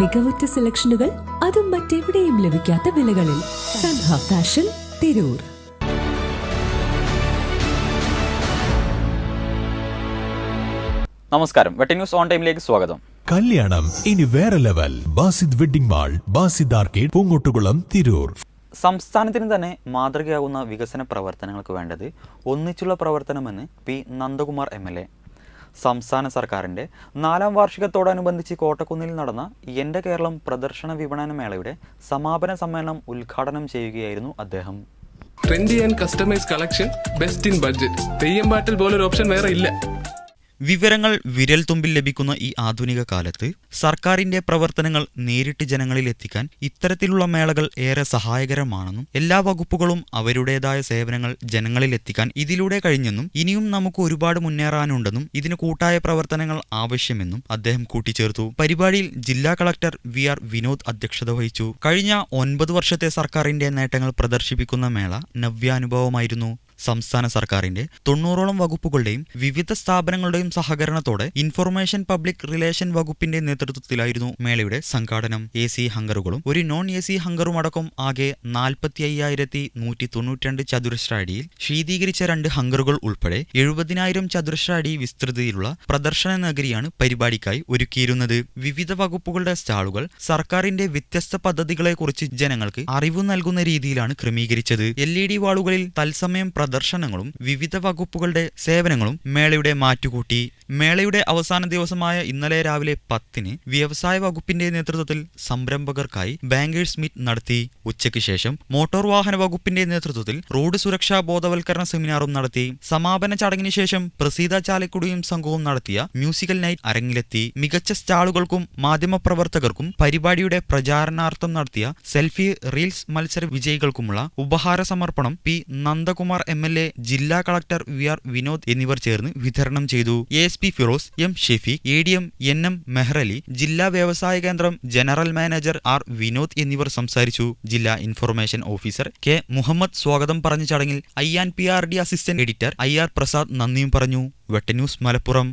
മികവുറ്റ സെലക്ഷനുകൾ, അതും മറ്റെവിടെയും ലഭിക്കാത്ത വിലകളിൽ. സൻഹ ഫാഷൻ, തിരൂർ. നമസ്കാരം, വെട്ട ന്യൂസ് ഓൺ ടൈമിലേക്ക് സ്വാഗതം. കല്യാണം ഇനി വേറെ level. Basid wedding mall, Basid arcade, Poongottukulam, Tirur. സംസ്ഥാനത്തിന് തന്നെ മാതൃകയാകുന്ന വികസന പ്രവർത്തനങ്ങൾക്ക് വേണ്ടത് ഒന്നിച്ചുള്ള പ്രവർത്തനമെന്ന് പി നന്ദകുമാർ MLA. സംസ്ഥാന സർക്കാരിൻ്റെ 4ാം വാർഷികത്തോടനുബന്ധിച്ച് കോട്ടക്കുന്നിൽ നടന്ന എൻ്റെ കേരളം പ്രദർശന വിപണന മേളയുടെ സമാപന സമ്മേളനം ഉദ്ഘാടനം ചെയ്യുകയായിരുന്നു അദ്ദേഹം. Trendy and customise collection, best in budget. Theyyam പാട്ടിൽ പോലൊരു ഓപ്ഷൻ വേറെ ഇല്ല. വിവരങ്ങൾ വിരൽ തുമ്പിൽ ലഭിക്കുന്ന ഈ ആധുനിക കാലത്ത് സർക്കാരിന്റെ പ്രവർത്തനങ്ങൾ നേരിട്ട് ജനങ്ങളിൽ എത്തിക്കാൻ ഇത്തരത്തിലുള്ള മേളകൾ ഏറെ സഹായകരമാണെന്നും എല്ലാ വകുപ്പുകളും അവരുടേതായ സേവനങ്ങൾ ജനങ്ങളിൽ എത്തിക്കാൻ ഇതിലൂടെ കഴിഞ്ഞെന്നും ഇനിയും നമുക്ക് ഒരുപാട് മുന്നേറാനുണ്ടെന്നും ഇതിന് കൂട്ടായ പ്രവർത്തനങ്ങൾ ആവശ്യമെന്നും അദ്ദേഹം കൂട്ടിച്ചേർത്തു. പരിപാടിയിൽ ജില്ലാ കളക്ടർ VR വിനോദ് അധ്യക്ഷത വഹിച്ചു. കഴിഞ്ഞ 9 വർഷത്തെ സർക്കാരിന്റെ നേട്ടങ്ങൾ പ്രദർശിപ്പിക്കുന്ന മേള നവ്യാനുഭവമായിരുന്നു. സംസ്ഥാന സർക്കാരിന്റെ 90ഓളം വകുപ്പുകളുടെയും വിവിധ സ്ഥാപനങ്ങളുടെയും സഹകരണത്തോടെ ഇൻഫർമേഷൻ പബ്ലിക് റിലേഷൻ വകുപ്പിന്റെ നേതൃത്വത്തിലായിരുന്നു മേളയുടെ സംഘാടനം. AC ഹങ്കറുകളും ഒരു നോൺ AC ഹങ്കറും അടക്കം ആകെ 45,192 ചതുരശ്ര അടിയിൽ ശീതീകരിച്ച 2 ഹങ്കറുകൾ ഉൾപ്പെടെ 70,000 ചതുരശ്ര അടി വിസ്തൃതിയിലുള്ള പ്രദർശന നഗരിയാണ് പരിപാടിക്കായി ഒരുക്കിയിരുന്നത്. വിവിധ വകുപ്പുകളുടെ സ്റ്റാളുകൾ സർക്കാരിന്റെ വ്യത്യസ്ത പദ്ധതികളെക്കുറിച്ച് ജനങ്ങൾക്ക് അറിവ് നൽകുന്ന രീതിയിലാണ് ക്രമീകരിച്ചത്. LED വാളുകളിൽ തത്സമയം പ്രദർശനങ്ങളും വിവിധ വകുപ്പുകളുടെ സേവനങ്ങളും മേളയുടെ മാറ്റുകൂട്ടി. മേളയുടെ അവസാന ദിവസമായ ഇന്നലെ രാവിലെ 10-ന് വ്യവസായ വകുപ്പിന്റെ നേതൃത്വത്തിൽ സംരംഭകർക്കായി ബാങ്കേഴ്സ് മീറ്റ് നടത്തി. ഉച്ചയ്ക്ക് ശേഷം മോട്ടോർ വാഹന വകുപ്പിന്റെ നേതൃത്വത്തിൽ റോഡ് സുരക്ഷാ ബോധവൽക്കരണ സെമിനാറും നടത്തി. സമാപന ചടങ്ങിന് ശേഷം പ്രസീത ചാലക്കുടിയും സംഘവും നടത്തിയ മ്യൂസിക്കൽ നൈറ്റ് അരങ്ങിലെത്തി. മികച്ച സ്റ്റാളുകൾക്കും മാധ്യമപ്രവർത്തകർക്കും പരിപാടിയുടെ പ്രചാരണാർത്ഥം നടത്തിയ സെൽഫി റീൽസ് മത്സര വിജയികൾക്കുമുള്ള ഉപഹാര സമർപ്പണം പി നന്ദകുമാർ MLA, ജില്ലാ കളക്ടർ VR വിനോദ് എന്നിവർ ചേർന്ന് വിതരണം ചെയ്തു. ASP Firoz, M Shefeeq, ADM NM Mehrali, ജില്ലാ വ്യവസായ കേന്ദ്രം ജനറൽ മാനേജർ R വിനോദ് എന്നിവർ സംസാരിച്ചു. ജില്ലാ ഇൻഫർമേഷൻ ഓഫീസർ K മുഹമ്മദ് സ്വാഗതം പറഞ്ഞ ചടങ്ങിൽ INPRD assistant editor IR Prasad നന്ദിയും പറഞ്ഞു. വെട്ട ന്യൂസ്, മലപ്പുറം.